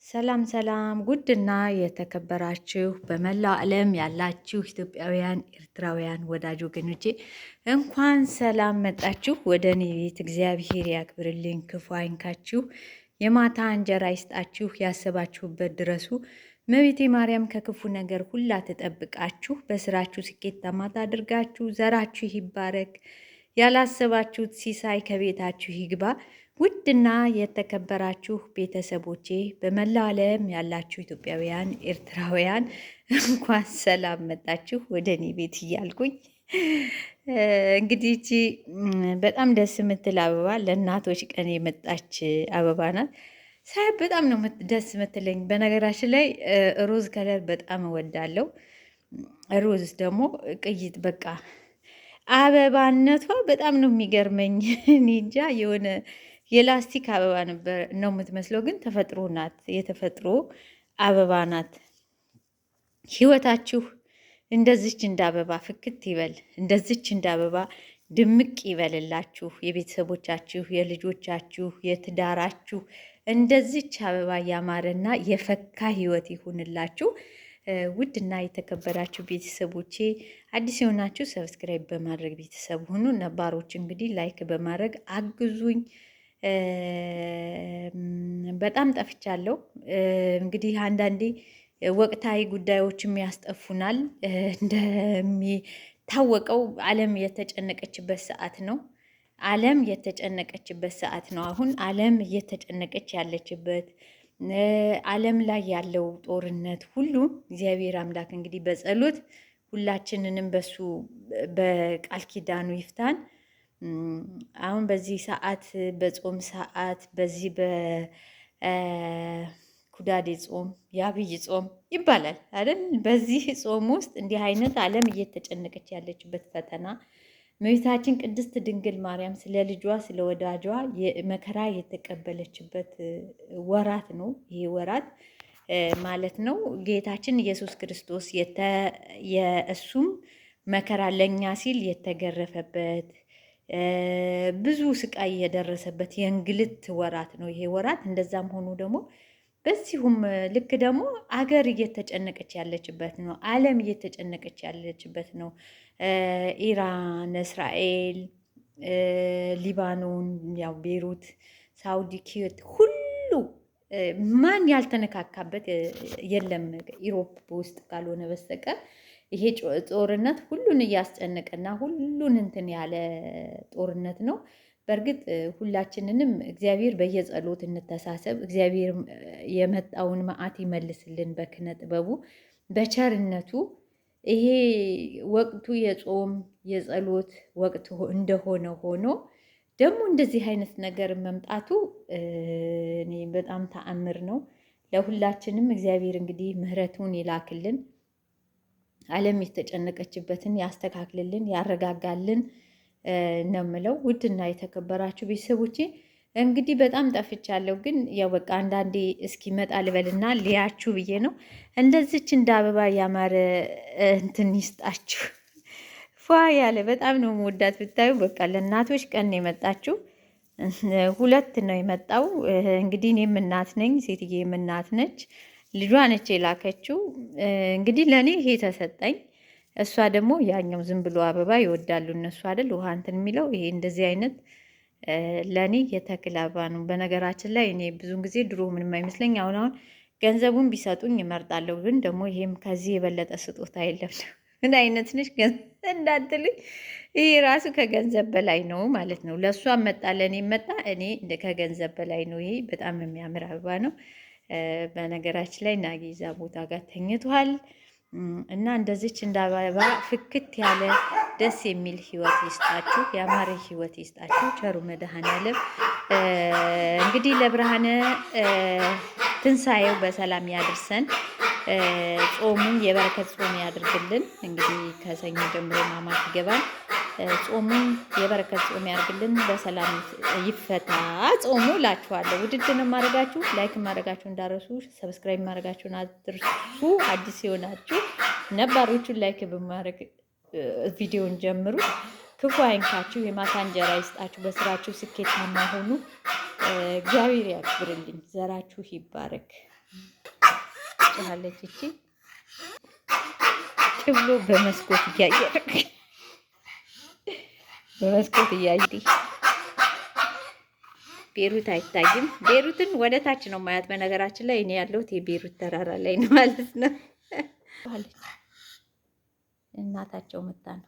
ሰላም ሰላም ጉድና የተከበራችሁ በመላው ዓለም ያላችሁ ኢትዮጵያውያን ኤርትራውያን ወዳጅ ወገኖቼ እንኳን ሰላም መጣችሁ ወደ እኔ ቤት። እግዚአብሔር ያክብርልኝ፣ ክፉ አይንካችሁ፣ የማታ እንጀራ ይስጣችሁ፣ ያሰባችሁበት ድረሱ። እመቤቴ ማርያም ከክፉ ነገር ሁላ ትጠብቃችሁ፣ በስራችሁ ስኬታማ ታድርጋችሁ፣ ዘራችሁ ይባረክ፣ ያላሰባችሁት ሲሳይ ከቤታችሁ ይግባ። ውድና የተከበራችሁ ቤተሰቦቼ በመላው ዓለም ያላችሁ ኢትዮጵያውያን ኤርትራውያን እንኳን ሰላም መጣችሁ ወደ እኔ ቤት እያልኩኝ እንግዲህ እቺ በጣም ደስ የምትል አበባ ለእናቶች ቀን የመጣች አበባ ናት። ሳይ በጣም ነው ደስ የምትለኝ። በነገራችን ላይ ሮዝ ከለር በጣም እወዳለሁ። ሮዝ ደግሞ ቅይጥ በቃ አበባነቷ በጣም ነው የሚገርመኝ። እኔ እንጃ የሆነ የላስቲክ አበባ ነበር ነው የምትመስለው፣ ግን ተፈጥሮ ናት። የተፈጥሮ አበባ ናት። ህይወታችሁ እንደዚች እንደ አበባ ፍክት ይበል፣ እንደዚች እንደ አበባ ድምቅ ይበልላችሁ። የቤተሰቦቻችሁ፣ የልጆቻችሁ፣ የትዳራችሁ እንደዚች አበባ ያማረና የፈካ ህይወት ይሁንላችሁ። ውድና የተከበራችሁ ቤተሰቦቼ አዲስ የሆናችሁ ሰብስክራይብ በማድረግ ቤተሰብ ሁኑ። ነባሮች እንግዲህ ላይክ በማድረግ አግዙኝ። በጣም ጠፍቻለሁ። እንግዲህ አንዳንዴ ወቅታዊ ጉዳዮችም ያስጠፉናል። እንደሚታወቀው ዓለም የተጨነቀችበት ሰዓት ነው። ዓለም የተጨነቀችበት ሰዓት ነው። አሁን ዓለም እየተጨነቀች ያለችበት ዓለም ላይ ያለው ጦርነት ሁሉ እግዚአብሔር አምላክ እንግዲህ በጸሎት ሁላችንንም በሱ በቃል ኪዳኑ ይፍታን። አሁን በዚህ ሰዓት በጾም ሰዓት በዚህ በኩዳዴ ጾም የአብይ ጾም ይባላል አይደል? በዚህ ጾም ውስጥ እንዲህ አይነት ዓለም እየተጨነቀች ያለችበት ፈተና እመቤታችን ቅድስት ድንግል ማርያም ስለ ልጇ ስለ ወዳጇ መከራ የተቀበለችበት ወራት ነው። ይሄ ወራት ማለት ነው ጌታችን ኢየሱስ ክርስቶስ የእሱም መከራ ለእኛ ሲል የተገረፈበት ብዙ ስቃይ የደረሰበት የእንግልት ወራት ነው ይሄ ወራት። እንደዛም ሆኖ ደግሞ በዚሁም ልክ ደግሞ አገር እየተጨነቀች ያለችበት ነው። ዓለም እየተጨነቀች ያለችበት ነው። ኢራን፣ እስራኤል፣ ሊባኖን፣ ያው ቤሩት፣ ሳውዲ፣ ኩዌት ሁሉ ማን ያልተነካካበት የለም ኢሮፕ ውስጥ ካልሆነ በስተቀር ይሄ ጦርነት ሁሉን እያስጨነቀና ሁሉን እንትን ያለ ጦርነት ነው። በእርግጥ ሁላችንንም እግዚአብሔር በየጸሎት እንተሳሰብ። እግዚአብሔር የመጣውን መዓት ይመልስልን በክነ ጥበቡ በቸርነቱ። ይሄ ወቅቱ የጾም የጸሎት ወቅት እንደሆነ ሆኖ ደግሞ እንደዚህ አይነት ነገር መምጣቱ እኔ በጣም ተአምር ነው። ለሁላችንም እግዚአብሔር እንግዲህ ምሕረቱን ይላክልን። ዓለም የተጨነቀችበትን ያስተካክልልን፣ ያረጋጋልን ነው የምለው። ውድና የተከበራችሁ ቤተሰቦቼ እንግዲህ በጣም ጠፍቻለሁ፣ ግን ያው በቃ አንዳንዴ እስኪመጣ ልበልና ሊያችሁ ብዬ ነው። እንደዚች እንደ አበባ ያማረ እንትን ይስጣችሁ፣ ፏ ያለ በጣም ነው የምወዳት ብታዩ። በቃ ለእናቶች ቀን የመጣችሁ ሁለት ነው የመጣው። እንግዲህ እኔም እናት ነኝ፣ ሴትዬም እናት ነች። ልጇ ነች የላከችው። እንግዲህ ለእኔ ይሄ ተሰጠኝ። እሷ ደግሞ ያኛው ዝም ብሎ አበባ ይወዳሉ እነሱ አይደል ውሃ እንትን የሚለው ይሄ እንደዚህ አይነት ለእኔ የተክል አበባ ነው። በነገራችን ላይ እኔ ብዙን ጊዜ ድሮ ምንም አይመስለኝ፣ አሁን ገንዘቡን ቢሰጡኝ እመርጣለሁ። ግን ደግሞ ይሄም ከዚህ የበለጠ ስጦታ የለም። ምን አይነት ነች እንዳትልኝ፣ ይሄ ራሱ ከገንዘብ በላይ ነው ማለት ነው። ለእሷ መጣ ለእኔ መጣ፣ እኔ ከገንዘብ በላይ ነው። ይሄ በጣም የሚያምር አበባ ነው። በነገራችን ላይ ናጊዛ ቦታ ጋር ተኝቷል እና እንደዚች እንደ አበባ ፍክት ያለ ደስ የሚል ህይወት ይስጣችሁ፣ ያማረ ህይወት ይስጣችሁ ቸሩ መድኃኔዓለም። እንግዲህ ለብርሃነ ትንሣኤው በሰላም ያድርሰን። ጾሙን የበረከት ጾም ያድርግልን። እንግዲህ ከሰኞ ጀምሮ ማማት ይገባል። ጾሙን የበረከት ጾም ያድርግልን። በሰላም ይፈታ ጾሙ እላችኋለሁ። ውድድ ነው ማድረጋችሁ፣ ላይክ ማድረጋችሁ እንዳረሱ፣ ሰብስክራይብ ማድረጋችሁን አትርሱ። አዲስ የሆናችሁ ነባሮቹን ላይክ በማድረግ ቪዲዮን ጀምሩ። ክፉ አይንካችሁ፣ የማታ እንጀራ ይስጣችሁ፣ በስራችሁ ስኬታማ ሆኑ። እግዚአብሔር ያክብርልኝ፣ ዘራችሁ ይባረክ ጮኻለች እቺ ብሎ በመስኮት እያየ በመስኮት እያየ ቤሩት አይታይም። ቤሩትን ወደ ታች ነው ማያት። በነገራችን ላይ እኔ ያለሁት የቤሩት ተራራ ላይ ነው ማለት ነው። እናታቸው መጣ ነው